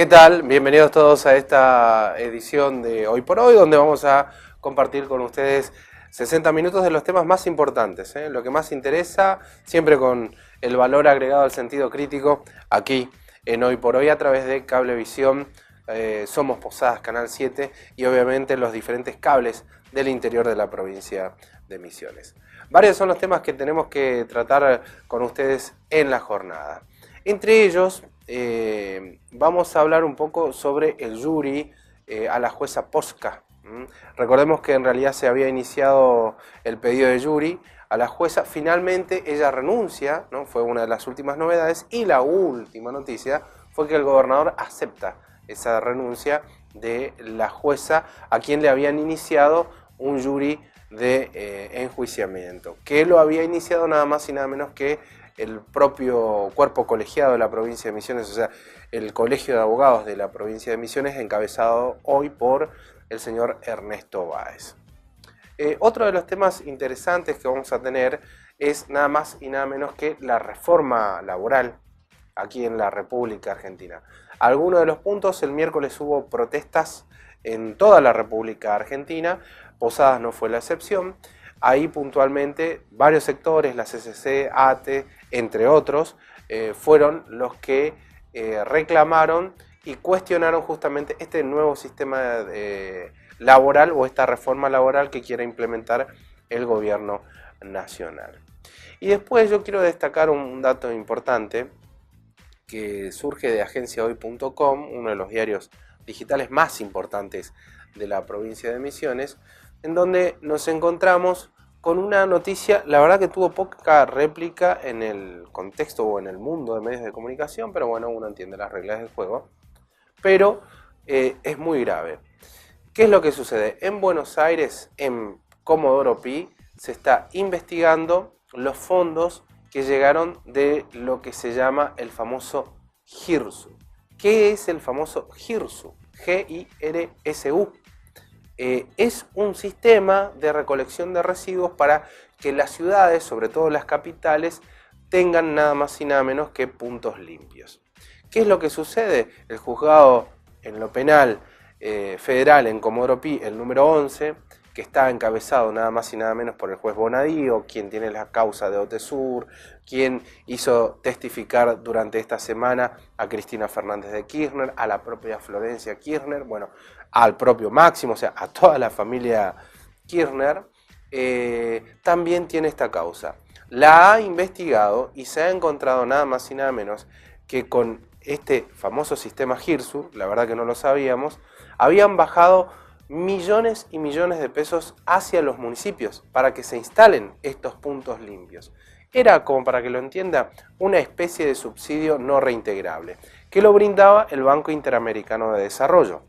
¿Qué tal? Bienvenidos todos a esta edición de Hoy por Hoy, donde vamos a compartir con ustedes 60 minutos de los temas más importantes, lo que más interesa, siempre con el valor agregado al sentido crítico, aquí en Hoy por Hoy a través de Cablevisión, Somos Posadas, Canal 7 y obviamente los diferentes cables del interior de la provincia de Misiones. Varios son los temas que tenemos que tratar con ustedes en la jornada. Entre ellos, vamos a hablar un poco sobre el jury a la jueza Posca. Recordemos que en realidad se había iniciado el pedido de jury a la jueza. Finalmente ella renuncia, ¿no? Fue una de las últimas novedades. Y la última noticia fue que el gobernador acepta esa renuncia de la jueza a quien le habían iniciado un jury de enjuiciamiento, que lo había iniciado nada más y nada menos que el propio cuerpo colegiado de la provincia de Misiones, o sea, el colegio de abogados de la provincia de Misiones, encabezado hoy por el señor Ernesto Báez. Otro de los temas interesantes que vamos a tener es nada más y nada menos que la reforma laboral aquí en la República Argentina. Algunos de los puntos, el miércoles hubo protestas en toda la República Argentina, Posadas no fue la excepción. Ahí puntualmente varios sectores, la CCC, ATE, entre otros, fueron los que reclamaron y cuestionaron justamente este nuevo sistema laboral o esta reforma laboral que quiere implementar el gobierno nacional. Y después yo quiero destacar un dato importante que surge de agenciahoy.com, uno de los diarios digitales más importantes de la provincia de Misiones, en donde nos encontramos con una noticia, la verdad que tuvo poca réplica en el contexto o en el mundo de medios de comunicación, pero bueno, uno entiende las reglas del juego, pero es muy grave. ¿Qué es lo que sucede? En Buenos Aires, en Comodoro Pi, se está investigando los fondos que llegaron de lo que se llama el famoso GIRSU. ¿Qué es el famoso GIRSU? G-I-R-S-U. Es un sistema de recolección de residuos para que las ciudades, sobre todo las capitales, tengan nada más y nada menos que puntos limpios. ¿Qué es lo que sucede? El juzgado en lo penal federal en Comodoro Pi, el número 11, que está encabezado nada más y nada menos por el juez Bonadío, quien tiene la causa de OTESUR, quien hizo testificar durante esta semana a Cristina Fernández de Kirchner, a la propia Florencia Kirchner, bueno, al propio Máximo, o sea, a toda la familia Kirchner, también tiene esta causa. La ha investigado y se ha encontrado nada más y nada menos que con este famoso sistema GIRSU, la verdad que no lo sabíamos, habían bajado millones y millones de pesos hacia los municipios para que se instalen estos puntos limpios. Era, como para que lo entienda, una especie de subsidio no reintegrable, que lo brindaba el Banco Interamericano de Desarrollo.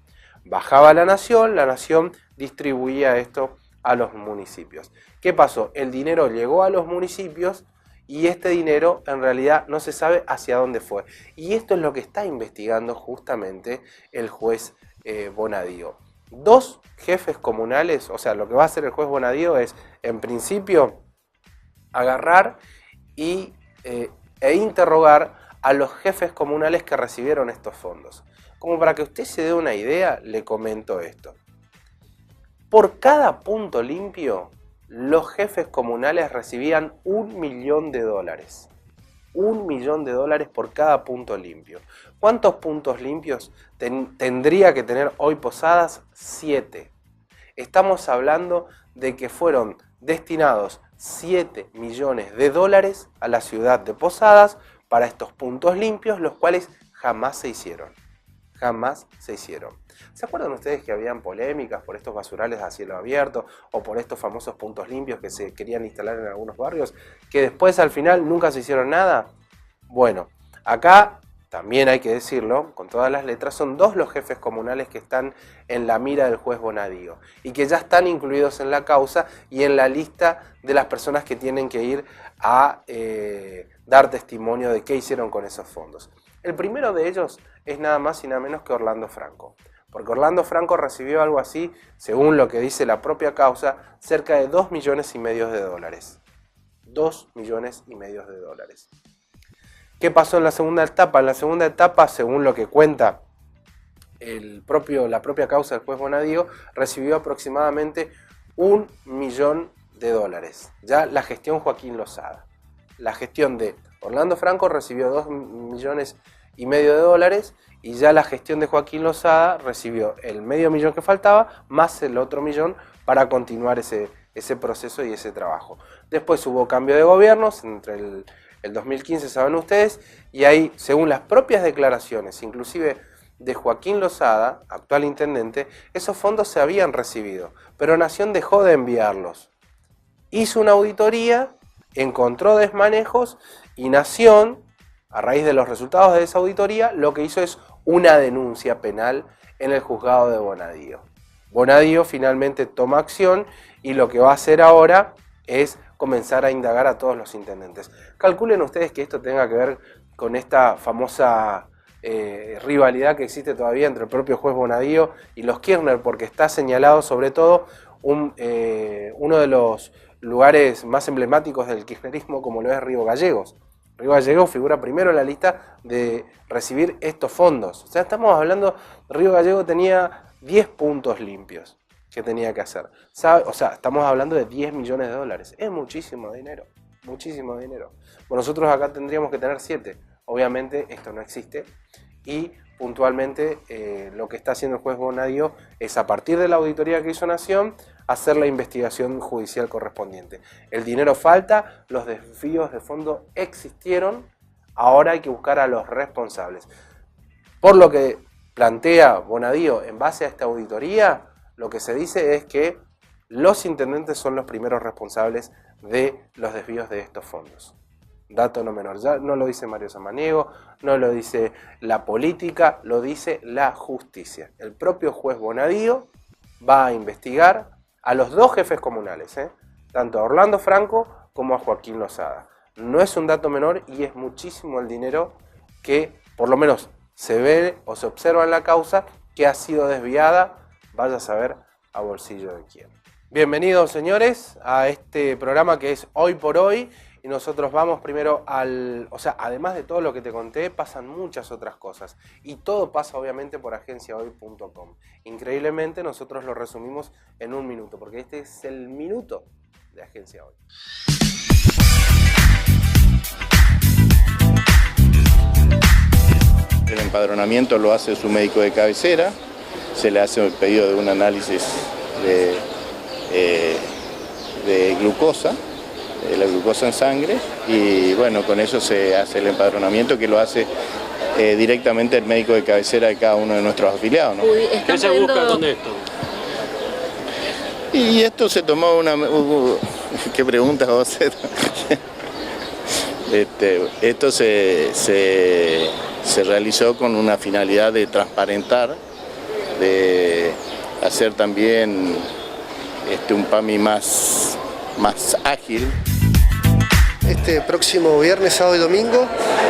Bajaba la nación distribuía esto a los municipios. ¿Qué pasó? El dinero llegó a los municipios y este dinero en realidad no se sabe hacia dónde fue. Y esto es lo que está investigando justamente el juez Bonadío. Dos jefes comunales, o sea, lo que va a hacer el juez Bonadío es, en principio, agarrar e interrogar a los jefes comunales que recibieron estos fondos. Como para que usted se dé una idea, le comento esto. Por cada punto limpio, los jefes comunales recibían $1 millón. $1 millón por cada punto limpio. ¿Cuántos puntos limpios tendría que tener hoy Posadas? 7. Estamos hablando de que fueron destinados $7 millones a la ciudad de Posadas para estos puntos limpios, los cuales jamás se hicieron. Jamás se hicieron. ¿Se acuerdan ustedes que habían polémicas por estos basurales a cielo abierto o por estos famosos puntos limpios que se querían instalar en algunos barrios, que después al final nunca se hicieron nada? Bueno, acá también hay que decirlo, con todas las letras, son dos los jefes comunales que están en la mira del juez Bonadío y que ya están incluidos en la causa y en la lista de las personas que tienen que ir a dar testimonio de qué hicieron con esos fondos. El primero de ellos es nada más y nada menos que Orlando Franco, porque Orlando Franco recibió algo así, según lo que dice la propia causa, cerca de $2,5 millones. $2,5 millones. ¿Qué pasó en la segunda etapa? En la segunda etapa, según lo que cuenta la propia causa del juez Bonadío recibió aproximadamente $1 millón. Ya la gestión Joaquín Lozada. La gestión de Orlando Franco recibió $2,5 millones y ya la gestión de Joaquín Lozada recibió el medio millón que faltaba más el otro millón para continuar ese proceso y ese trabajo. Después hubo cambio de gobiernos entre el 2015, saben ustedes, y ahí, según las propias declaraciones, inclusive de Joaquín Lozada, actual intendente, esos fondos se habían recibido, pero Nación dejó de enviarlos. Hizo una auditoría, encontró desmanejos y Nación, a raíz de los resultados de esa auditoría, lo que hizo es una denuncia penal en el juzgado de Bonadío. Bonadío finalmente toma acción y lo que va a hacer ahora es comenzar a indagar a todos los intendentes. Calculen ustedes que esto tenga que ver con esta famosa rivalidad que existe todavía entre el propio juez Bonadío y los Kirchner, porque está señalado sobre todo uno de los lugares más emblemáticos del kirchnerismo, como lo es Río Gallegos. Río Gallegos figura primero en la lista de recibir estos fondos. O sea, estamos hablando, Río Gallegos tenía 10 puntos limpios que tenía que hacer. O sea, estamos hablando de $10 millones. Es muchísimo dinero, muchísimo dinero. Bueno, nosotros acá tendríamos que tener 7. Obviamente esto no existe y puntualmente lo que está haciendo el juez Bonadío es, a partir de la auditoría que hizo Nación, hacer la investigación judicial correspondiente. El dinero falta, los desvíos de fondo existieron, ahora hay que buscar a los responsables. Por lo que plantea Bonadío en base a esta auditoría, lo que se dice es que los intendentes son los primeros responsables de los desvíos de estos fondos. Dato no menor, ya no lo dice Mario Samaniego, no lo dice la política, lo dice la justicia. El propio juez Bonadío va a investigar a los dos jefes comunales, tanto a Orlando Franco como a Joaquín Lozada. No es un dato menor y es muchísimo el dinero que por lo menos se ve o se observa en la causa que ha sido desviada, vaya a saber a bolsillo de quién. Bienvenidos, señores, a este programa que es Hoy por Hoy. Y nosotros vamos primero además de todo lo que te conté, pasan muchas otras cosas. Y todo pasa obviamente por agenciahoy.com. Increíblemente nosotros lo resumimos en 1 minuto, porque este es el minuto de Agencia Hoy. El empadronamiento lo hace su médico de cabecera, se le hace el pedido de un análisis de glucosa, la glucosa en sangre, y bueno, con eso se hace el empadronamiento, que lo hace directamente el médico de cabecera de cada uno de nuestros afiliados, ¿no? ¿Qué se busca con esto? Y esto se tomó ¿qué preguntas vos haces? Esto se realizó con una finalidad de transparentar, de hacer también un PAMI más ágil. Este próximo viernes, sábado y domingo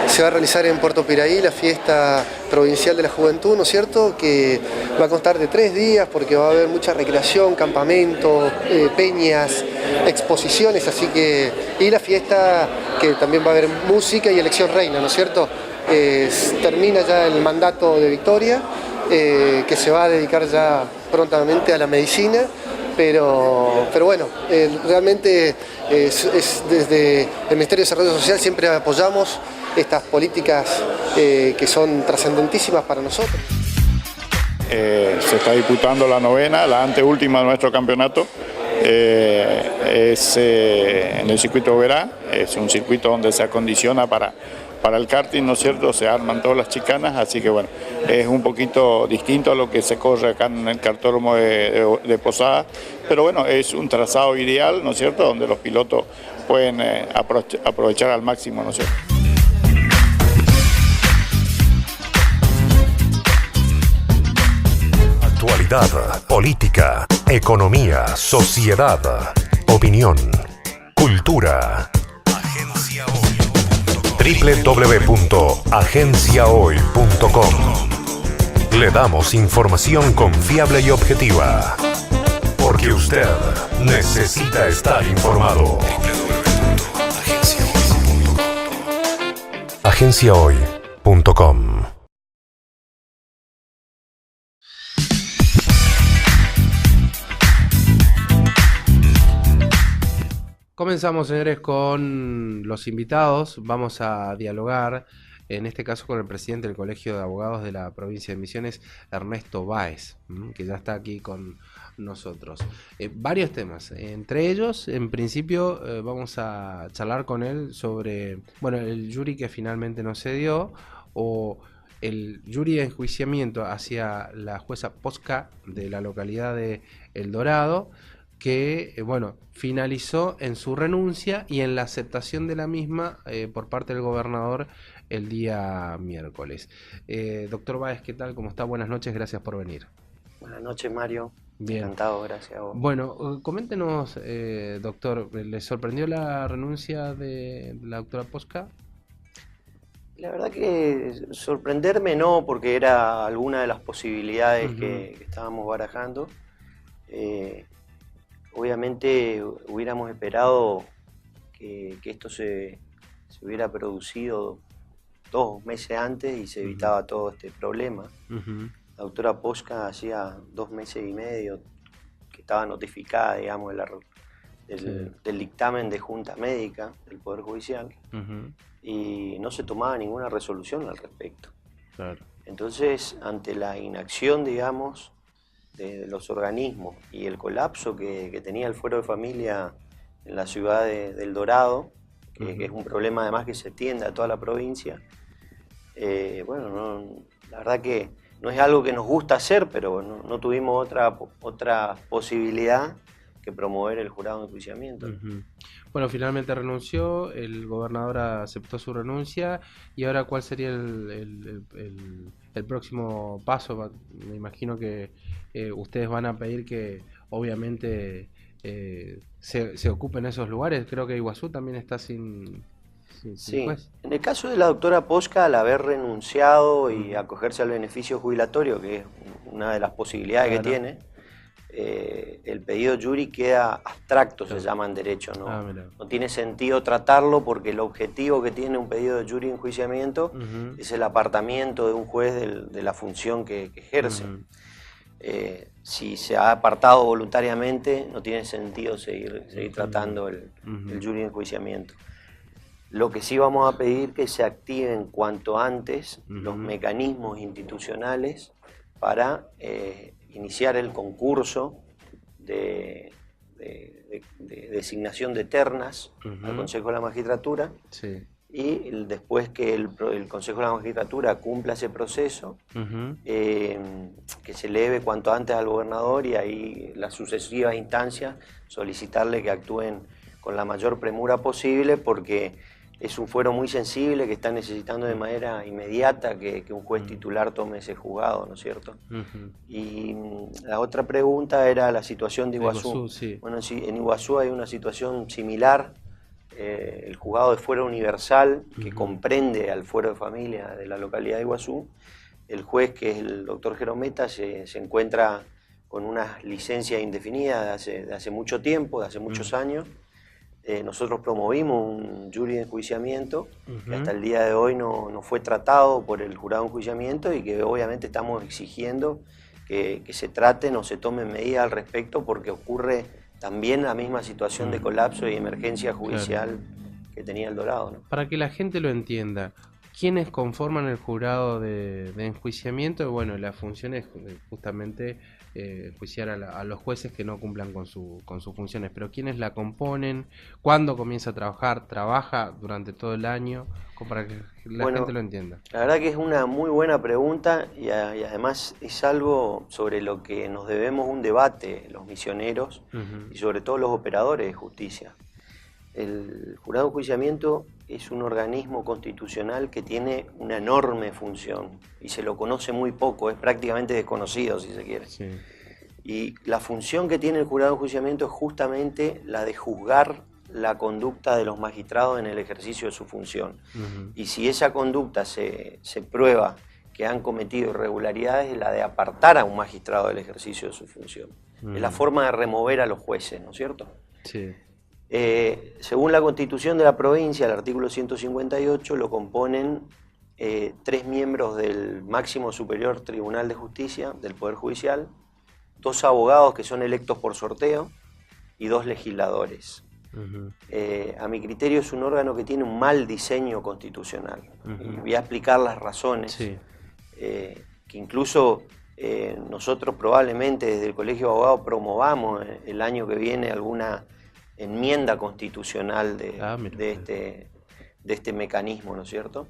se va a realizar en Puerto Piraí la fiesta provincial de la juventud, ¿no es cierto?, que va a constar de 3 días porque va a haber mucha recreación, campamento, peñas, exposiciones, y la fiesta que también va a haber música y elección reina, ¿no es cierto? Termina ya el mandato de Victoria, que se va a dedicar ya prontamente a la medicina. Pero bueno, realmente desde el Ministerio de Desarrollo Social siempre apoyamos estas políticas que son trascendentísimas para nosotros. Se está disputando la 9ª, la anteúltima de nuestro campeonato. Es en el circuito Verá, es un circuito donde se acondiciona para el karting, ¿no es cierto? Se arman todas las chicanas, así que bueno, es un poquito distinto a lo que se corre acá en el cartódromo de Posada, pero bueno, es un trazado ideal, ¿no es cierto?, donde los pilotos pueden aprovechar al máximo, ¿no es cierto? Actualidad, política, economía, sociedad, opinión, cultura. www.agenciahoy.com. Le damos información confiable y objetiva, porque usted necesita estar informado. Agenciahoy.com. Comenzamos, señores, con los invitados. Vamos a dialogar, en este caso, con el presidente del Colegio de Abogados de la provincia de Misiones, Ernesto Báez, que ya está aquí con nosotros. Varios temas. Entre ellos, en principio, vamos a charlar con él sobre, bueno, el jury que finalmente no se dio, o el jury de enjuiciamiento hacia la jueza Posca de la localidad de El Dorado, que, bueno, finalizó en su renuncia y en la aceptación de la misma por parte del gobernador el día miércoles. Doctor Báez, ¿qué tal? ¿Cómo está? Buenas noches, gracias por venir. Buenas noches, Mario. Bien. Encantado, gracias a vos. Bueno, coméntenos, doctor, ¿le sorprendió la renuncia de la doctora Posca? La verdad que sorprenderme no, porque era alguna de las posibilidades que estábamos barajando. Obviamente hubiéramos esperado que esto se hubiera producido 2 meses antes y se evitaba todo este problema. La doctora Posca hacía 2 meses y medio que estaba notificada, digamos, del dictamen de Junta Médica del Poder Judicial, y no se tomaba ninguna resolución al respecto. Claro. Entonces, ante la inacción, digamos, de los organismos y el colapso que tenía el fuero de familia en la ciudad de El Dorado, que es un problema además que se extiende a toda la provincia, bueno, la verdad que no es algo que nos gusta hacer, pero no tuvimos otra posibilidad que promover el jurado de enjuiciamiento. Bueno, finalmente renunció, el gobernador aceptó su renuncia, y ahora ¿cuál sería el próximo paso? Me imagino que ustedes van a pedir que obviamente se ocupen esos lugares. Creo que Iguazú también está sin juez. En el caso de la doctora Posca, al haber renunciado y acogerse al beneficio jubilatorio, que es una de las posibilidades que tiene, el pedido jury queda abstracto, se llama en derecho, ¿no? No tiene sentido tratarlo, porque el objetivo que tiene un pedido de jury de enjuiciamiento es el apartamiento de un juez de la función que ejerce. Si se ha apartado voluntariamente, no tiene sentido seguir tratando el jury de enjuiciamiento. Lo que sí vamos a pedir que se activen cuanto antes los mecanismos institucionales para iniciar el concurso de designación de ternas al Consejo de la Magistratura, y después que el Consejo de la Magistratura cumpla ese proceso, que se eleve cuanto antes al gobernador, y ahí las sucesivas instancias solicitarle que actúen con la mayor premura posible, porque es un fuero muy sensible que está necesitando de manera inmediata que un juez titular tome ese juzgado, ¿no es cierto? Y la otra pregunta era la situación de Iguazú. Bueno, sí, en Iguazú hay una situación similar. El juzgado de fuero universal, que comprende al fuero de familia de la localidad de Iguazú, el juez, que es el doctor Jerometa, se encuentra con una licencia indefinida de hace mucho tiempo, de hace muchos años. Nosotros promovimos un jury de enjuiciamiento que hasta el día de hoy no fue tratado por el jurado de enjuiciamiento, y que obviamente estamos exigiendo que se traten o se tomen medidas al respecto, porque ocurre también la misma situación de colapso y emergencia judicial que tenía El Dorado, ¿no? Para que la gente lo entienda, ¿quiénes conforman el jurado de enjuiciamiento? Bueno, la función es justamente enjuiciar a los jueces que no cumplan con sus funciones, pero ¿quiénes la componen? ¿Cuándo comienza a trabajar? ¿Trabaja durante todo el año? Para que la gente lo entienda. La verdad que es una muy buena pregunta, y además es algo sobre lo que nos debemos un debate los misioneros y sobre todo los operadores de justicia. El jurado de enjuiciamiento es un organismo constitucional que tiene una enorme función y se lo conoce muy poco, es prácticamente desconocido, si se quiere. Y la función que tiene el jurado de enjuiciamiento es justamente la de juzgar la conducta de los magistrados en el ejercicio de su función. Y si esa conducta se prueba que han cometido irregularidades, es la de apartar a un magistrado del ejercicio de su función. Es la forma de remover a los jueces, ¿no es cierto? Según la Constitución de la provincia, el artículo 158, lo componen 3 miembros del máximo superior Tribunal de Justicia, del Poder Judicial, 2 abogados que son electos por sorteo y 2 legisladores. A mi criterio es un órgano que tiene un mal diseño constitucional. Y voy a explicar las razones. Que incluso nosotros probablemente desde el Colegio de Abogados promovamos el año que viene alguna enmienda constitucional de este mecanismo, ¿no es cierto?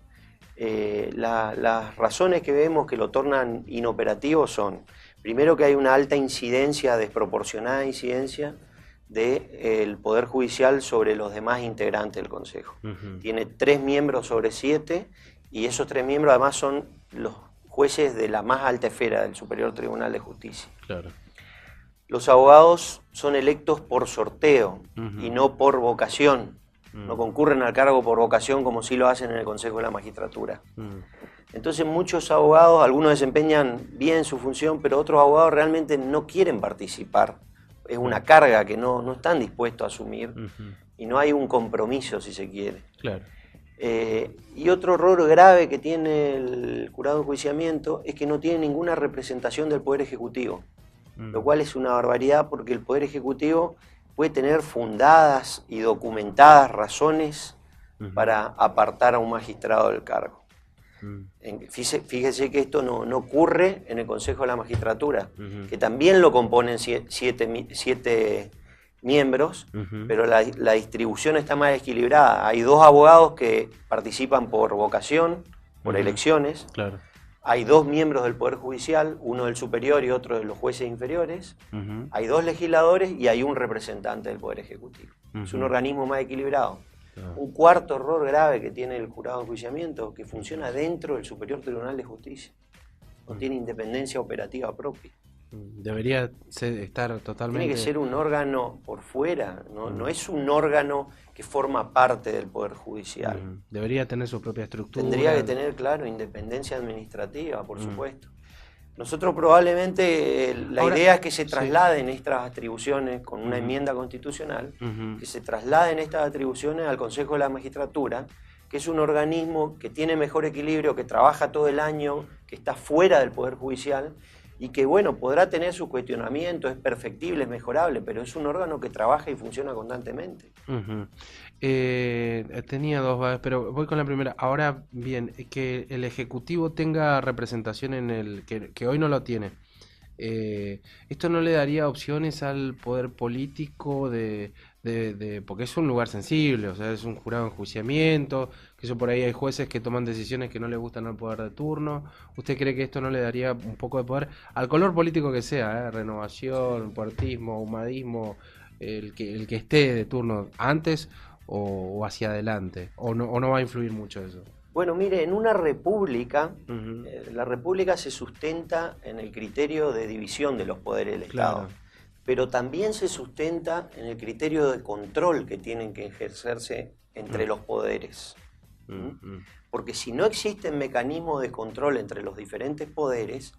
Las razones que vemos que lo tornan inoperativo son, primero, que hay una alta incidencia, desproporcionada incidencia del Poder Judicial sobre los demás integrantes del Consejo. Tiene 3 miembros sobre 7 y esos 3 miembros además son los jueces de la más alta esfera del Superior Tribunal de Justicia. Claro. Los abogados son electos por sorteo y no por vocación. No concurren al cargo por vocación como sí lo hacen en el Consejo de la Magistratura. Entonces muchos abogados, algunos desempeñan bien su función, pero otros abogados realmente no quieren participar. Es una carga que no están dispuestos a asumir y no hay un compromiso, si se quiere. Claro. Y otro error grave que tiene el jurado de enjuiciamiento es que no tiene ninguna representación del Poder Ejecutivo, lo cual es una barbaridad porque el Poder Ejecutivo puede tener fundadas y documentadas razones para apartar a un magistrado del cargo. Fíjese que esto no ocurre en el Consejo de la Magistratura, que también lo componen 7 miembros, pero la distribución está más equilibrada. Hay 2 abogados que participan por vocación, por elecciones. Claro. Hay 2 miembros del Poder Judicial, uno del superior y otro de los jueces inferiores. Hay 2 legisladores y hay un representante del Poder Ejecutivo. Es un organismo más equilibrado. Un cuarto error grave que tiene el jurado de enjuiciamiento, que funciona dentro del Superior Tribunal de Justicia. No tiene independencia operativa propia. Debería estar totalmente... Tiene que ser un órgano por fuera, no es un órgano que forma parte del Poder Judicial. Debería tener su propia estructura. Tendría que tener, claro, independencia administrativa, por supuesto. Nosotros probablemente, la idea es que se trasladen estas atribuciones con una enmienda constitucional, que se trasladen estas atribuciones al Consejo de la Magistratura, que es un organismo que tiene mejor equilibrio, que trabaja todo el año, que está fuera del Poder Judicial, y que, bueno, podrá tener su cuestionamiento, es perfectible, es mejorable, pero es un órgano que trabaja y funciona constantemente. Tenía 2, pero voy con la primera. Ahora bien, que el Ejecutivo tenga representación en el... que hoy no lo tiene. ¿Esto no le daría opciones al poder político porque es un lugar sensible, o sea, es un jurado de enjuiciamiento, que eso por ahí hay jueces que toman decisiones que no les gustan al poder de turno? ¿Usted cree que esto no le daría un poco de poder al color político que sea, renovación, puertismo, humadismo, el que esté de turno antes o hacia adelante? ¿O no va a influir mucho eso? Bueno, mire, en una república, la república se sustenta en el criterio de división de los poderes del Estado, pero también se sustenta en el criterio de control que tienen que ejercerse entre los poderes. Porque si no existen mecanismos de control entre los diferentes poderes,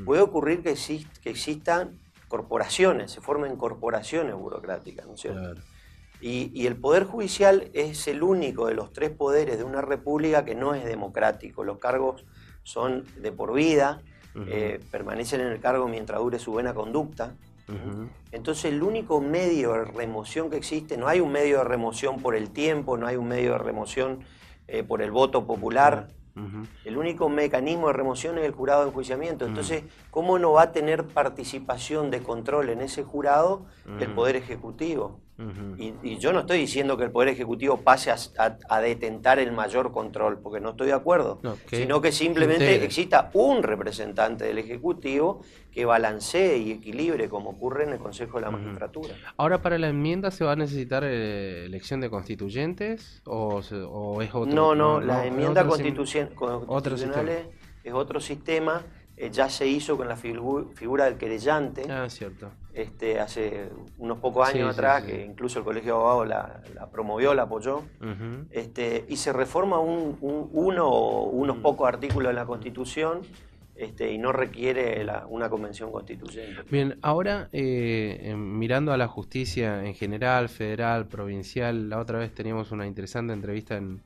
puede ocurrir que existan corporaciones, se formen corporaciones burocráticas, ¿no es cierto? Claro. Y el Poder Judicial es el único de los 3 poderes de una república que no es democrático. Los cargos son de por vida, permanecen en el cargo mientras dure su buena conducta. Entonces el único medio de remoción que existe, no hay un medio de remoción por el tiempo, no hay un medio de remoción por el voto popular. El único mecanismo de remoción es el jurado de enjuiciamiento. Entonces, ¿cómo no va a tener participación de control en ese jurado el Poder Ejecutivo? Y yo no estoy diciendo que el Poder Ejecutivo pase a detentar el mayor control, porque no estoy de acuerdo, sino que simplemente exista un representante del Ejecutivo que balancee y equilibre, como ocurre en el Consejo de la Magistratura. Ahora, ¿para la enmienda se va a necesitar elección de constituyentes o es otro? No, la enmienda constitucional es otro sistema. Ya se hizo con la figura del querellante. Cierto. Hace unos pocos años atrás, que incluso el Colegio de Abogados la promovió, la apoyó. Y se reforma uno o unos pocos artículos de la Constitución, y no requiere una convención constituyente. Bien, ahora mirando a la justicia en general, federal, provincial, la otra vez teníamos una interesante entrevista en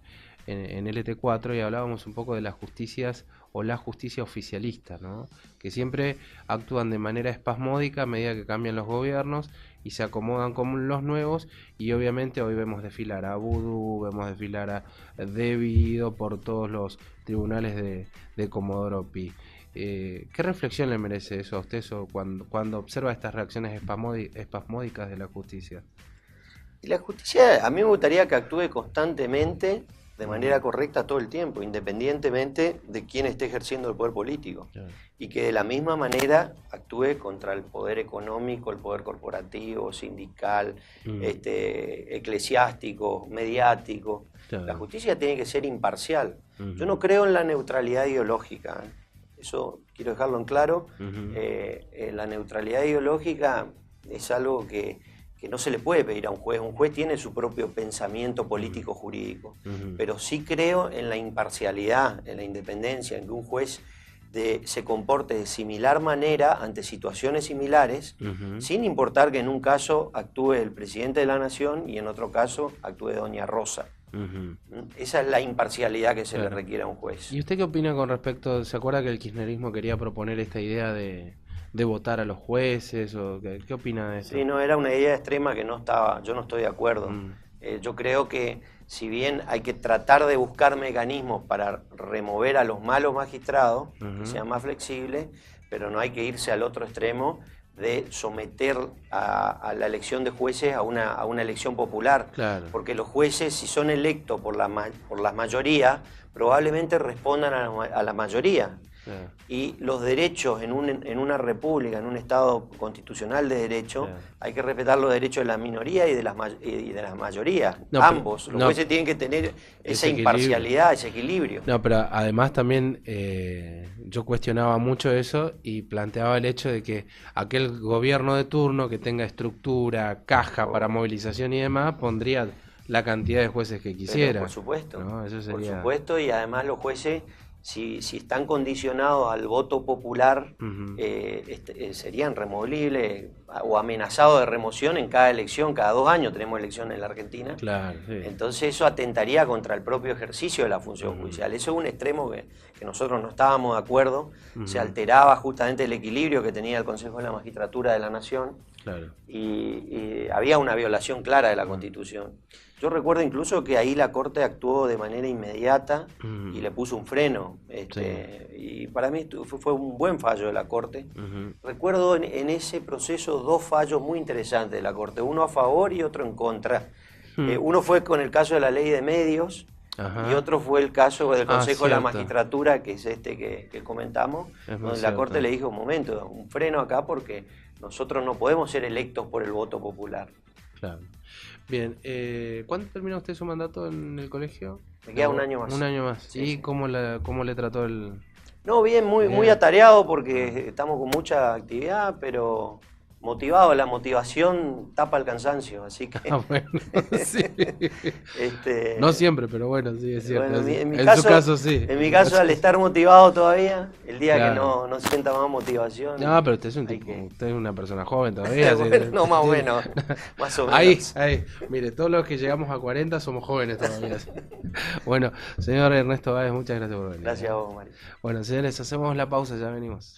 en LT4 y hablábamos un poco de las justicias o la justicia oficialista, ¿no? Que siempre actúan de manera espasmódica a medida que cambian los gobiernos y se acomodan con los nuevos, y obviamente hoy vemos desfilar a Vudú, vemos desfilar a Debido por todos los tribunales de Comodoro Pi. ¿Qué reflexión le merece eso a usted cuando observa estas reacciones espasmódicas de la justicia? Y la justicia, a mí me gustaría que actúe constantemente, de manera correcta todo el tiempo, independientemente de quién esté ejerciendo el poder político. Claro. Y que de la misma manera actúe contra el poder económico, el poder corporativo, sindical, eclesiástico, mediático. Claro. La justicia tiene que ser imparcial. Yo no creo en la neutralidad ideológica, ¿eh? Eso quiero dejarlo en claro. La neutralidad ideológica es algo que no se le puede pedir a un juez. Un juez tiene su propio pensamiento político jurídico, pero sí creo en la imparcialidad, en la independencia, en que un juez se comporte de similar manera ante situaciones similares, sin importar que en un caso actúe el presidente de la nación y en otro caso actúe doña Rosa. Esa es la imparcialidad que se le requiere a un juez. ¿Y usted qué opina con respecto, se acuerda que el kirchnerismo quería proponer esta idea de votar a los jueces? O ¿qué opina de eso? Sí, no, era una idea extrema que yo no estoy de acuerdo. Yo creo que si bien hay que tratar de buscar mecanismos para remover a los malos magistrados, que sean más flexibles, pero no hay que irse al otro extremo de someter a la elección de jueces a una elección popular. Claro. Porque los jueces, si son electos por las mayorías, probablemente respondan a la mayoría. Claro. Y los derechos en una república, en un estado constitucional de derecho, claro, hay que respetar los derechos de la minoría y de las mayorías. No, ambos. Los jueces tienen que tener esa imparcialidad, ese equilibrio. No, pero además también yo cuestionaba mucho eso y planteaba el hecho de que aquel gobierno de turno que tenga estructura, caja para movilización y demás, pondría la cantidad de jueces que quisiera. Pero por supuesto, ¿no? Eso sería... por supuesto, y además los jueces, si están condicionados al voto popular, serían removibles o amenazados de remoción en cada elección. Cada 2 años tenemos elecciones en la Argentina. Claro, sí. Entonces eso atentaría contra el propio ejercicio de la función judicial. Eso es un extremo que nosotros no estábamos de acuerdo. Se alteraba justamente el equilibrio que tenía el Consejo de la Magistratura de la Nación. Claro. Y había una violación clara de la Constitución. Yo recuerdo incluso que ahí la Corte actuó de manera inmediata y le puso un freno. Y para mí fue un buen fallo de la Corte. Recuerdo en ese proceso 2 fallos muy interesantes de la Corte, uno a favor y otro en contra. Uno fue con el caso de la ley de medios. Y otro fue el caso del Consejo de la Magistratura, que es que comentamos, donde la Corte le dijo, un momento, un freno acá porque nosotros no podemos ser electos por el voto popular. Claro. Bien, ¿cuándo termina usted su mandato en el colegio? Me queda 1 año más. 1 año más. Sí, ¿Y sí. cómo le trató el...? No, bien, muy atareado porque estamos con mucha actividad, pero motivado. La motivación tapa el cansancio, así que... Bueno, sí. No siempre, pero bueno, sí, es cierto. Bueno, en su caso, sí. En mi caso, al estar motivado todavía, el día que no sienta más motivación... No, pero usted es una persona joven todavía. Bueno, no, más o menos, más o menos. Ahí, mire, todos los que llegamos a 40 somos jóvenes todavía. Bueno, señor Ernesto Báez, muchas gracias por venir. Gracias a vos, Mario. Bueno, señores, hacemos la pausa, ya venimos.